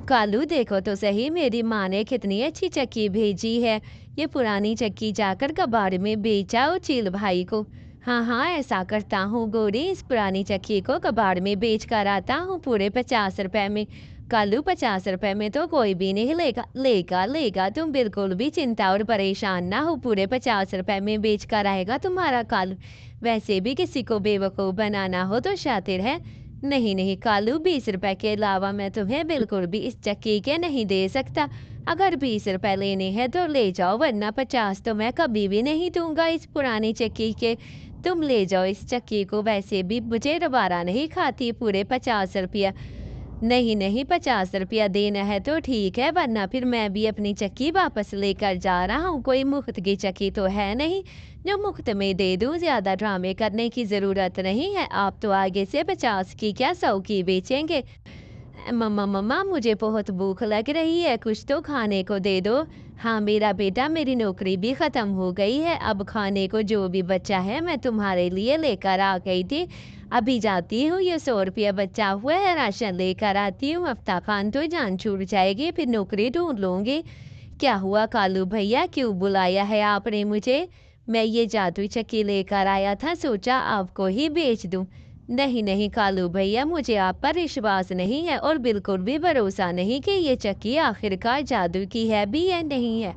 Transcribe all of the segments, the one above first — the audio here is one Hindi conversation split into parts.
कालू देखो तो सही, मेरी माँ ने कितनी अच्छी चक्की भेजी है। ये पुरानी चक्की जाकर कबाड़ में बेचा चील भाई को। हाँ हाँ, ऐसा करता हूँ गौरी, इस पुरानी चक्की को कबाड़ में बेच कर आता हूँ पूरे 50 रुपए में। कालू 50 रुपए में तो कोई भी नहीं लेगा। लेगा लेगा, तुम बिल्कुल भी चिंता और परेशान ना हो, पूरे 50 रुपए में बेच कर आएगा तुम्हारा कालू। वैसे भी किसी को बेवकूफ़ बनाना हो तो शातिर है। नहीं नहीं कालू, 20 रुपए के अलावा मैं तुम्हें बिल्कुल भी इस चक्की के नहीं दे सकता। अगर 20 रुपए लेने हैं तो ले जाओ, वरना 50 तो मैं कभी भी नहीं दूंगा इस पुरानी चक्की के। तुम ले जाओ इस चक्की को, वैसे भी मुझे दोबारा नहीं खाती पूरे 50 रुपया। नहीं नहीं, 50 रुपया देना है तो ठीक है, वरना फिर मैं भी अपनी चक्की वापस लेकर जा रहा हूँ। कोई मुफ्त की चक्की तो है नहीं जो मुफ्त में दे दूँ। ज़्यादा ड्रामे करने की ज़रूरत नहीं है, आप तो आगे से 50 की क्या 100 की बेचेंगे। मम्मा मम्मा, मुझे बहुत भूख लग रही है, कुछ तो खाने को दे दो। हाँ मेरा बेटा, मेरी नौकरी भी ख़त्म हो गई है, अब खाने को जो भी बचा है मैं तुम्हारे लिए लेकर आ गई थी। अभी जाती हूँ, ये 100 रुपया बचा हुआ है, राशन लेकर आती हूँ। हफ्ता खान तो जान छूट जाएगी, फिर नौकरी ढूंढ लूँगी। क्या हुआ कालू भैया, क्यों बुलाया है आपने मुझे? मैं ये जादुई चक्की लेकर आया था, सोचा आपको ही बेच दूं। नहीं नहीं कालू भैया, मुझे आप पर विश्वास नहीं है और बिल्कुल भी भरोसा नहीं कि ये चक्की आखिरकार जादू की है भी या नहीं है।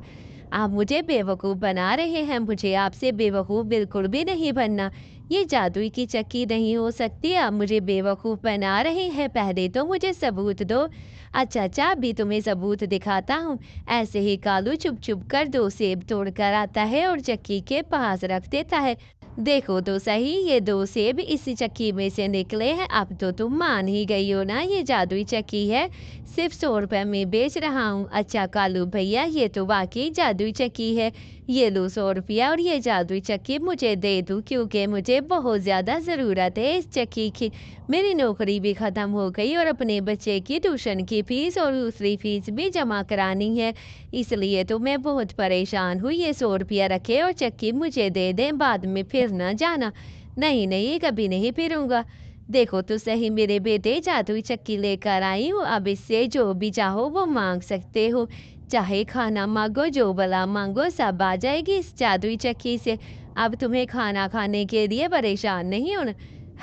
आप मुझे बेवकूफ़ बना रहे हैं, मुझे आपसे बेवकूफ़ बिल्कुल भी नहीं बनना। ये जादुई की चक्की नहीं हो सकती, आप मुझे बेवकूफ़ बना रहे हैं। पहले तो मुझे सबूत दो। अच्छा अच्छा, अभी तुम्हें सबूत दिखाता हूँ। ऐसे ही कालू चुप चुप कर 2 सेब तोड़ कर आता है और चक्की के पास रख देता है। देखो तो सही, ये 2 सेब इसी चक्की में से निकले हैं। अब तो तुम मान ही गई हो ना, ये जादुई चक्की है। सिर्फ 100 रुपए में बेच रहा हूँ। अच्छा कालू भैया, ये तो वाकई जादुई चक्की है। ये लो 100 रुपया और ये जादुई चक्की मुझे दे दो, क्योंकि मुझे बहुत ज़्यादा ज़रूरत है इस चक्की की। मेरी नौकरी भी ख़त्म हो गई और अपने बच्चे की ट्यूशन की फ़ीस और दूसरी फ़ीस भी जमा करानी है। इसलिए तो मैं बहुत परेशान हूँ। ये 100 रुपया रखे और चक्की मुझे दे दें, बाद में फिर ना जाना। नहीं नहीं, कभी नहीं फिरूंगा। देखो तो सही मेरे बेटे, जादुई चक्की लेकर आई हूँ, अब इससे जो भी चाहो वो मांग सकते हो। चाहे खाना मांगो, जो भला मांगो, सब आ जाएगी इस जादुई चक्की से। अब तुम्हें खाना खाने के लिए परेशान नहीं होना।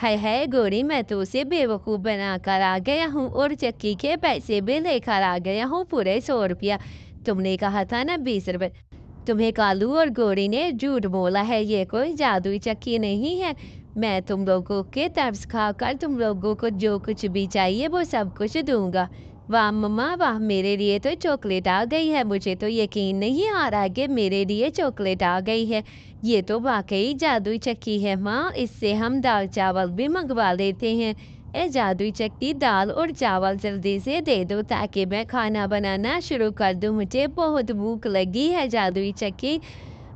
है गोरी, मैं तो उसे बेवकूफ़ बनाकर आ गया हूँ और चक्की के पैसे भी लेकर आ गया हूँ, पूरे 100 रुपया। तुमने कहा था ना 20 रुपए। तुम्हें कालू और गोरी ने झूठ बोला है, ये कोई जादुई चक्की नहीं है। मैं तुम लोगों के तरस खाकर तुम लोगों को जो कुछ भी चाहिए वो सब कुछ दूंगा। वाह मम्मा वाह, मेरे लिए तो चॉकलेट आ गई है। मुझे तो यकीन नहीं आ रहा कि मेरे लिए चॉकलेट आ गई है। ये तो वाकई जादुई चक्की है माँ, इससे हम दाल चावल भी मंगवा लेते हैं। ए जादुई चक्की, दाल और चावल जल्दी से दे दो ताकि मैं खाना बनाना शुरू कर दूं, मुझे बहुत भूख लगी है। जादुई चक्की,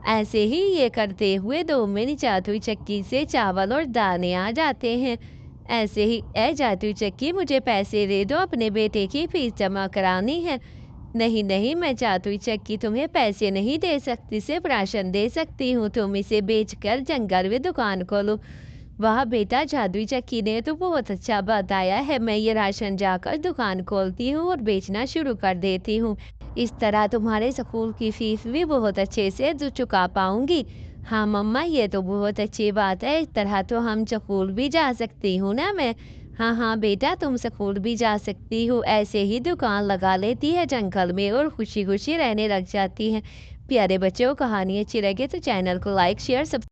ऐसे ही ये करते हुए 2 मिनट जादुई चक्की से चावल और दाने आ जाते हैं। ऐसे ही, ए जादुई चक्की, मुझे पैसे दे दो, अपने बेटे की फीस जमा करानी है। नहीं नहीं, मैं जादुई चक्की तुम्हें पैसे नहीं दे सकती, सिर्फ राशन दे सकती हूँ। तुम इसे बेचकर जंगल में दुकान खोलो। वाह बेटा, जादुई चक्की ने तो बहुत अच्छा बताया है। मैं ये राशन जाकर दुकान खोलती हूँ और बेचना शुरू कर देती हूँ। इस तरह तुम्हारे स्कूल की फीस भी बहुत अच्छे से चुका पाऊंगी। हाँ मम्मा, ये तो बहुत अच्छी बात है, इस तरह तो हम स्कूल भी जा सकती हूँ ना मैं। हाँ हाँ बेटा, तुम स्कूल भी जा सकती हो, ऐसे ही दुकान लगा लेती है जंगल में और खुशी खुशी रहने लग जाती है। प्यारे बच्चों, कहानी अच्छी लगे तो चैनल को लाइक शेयर सब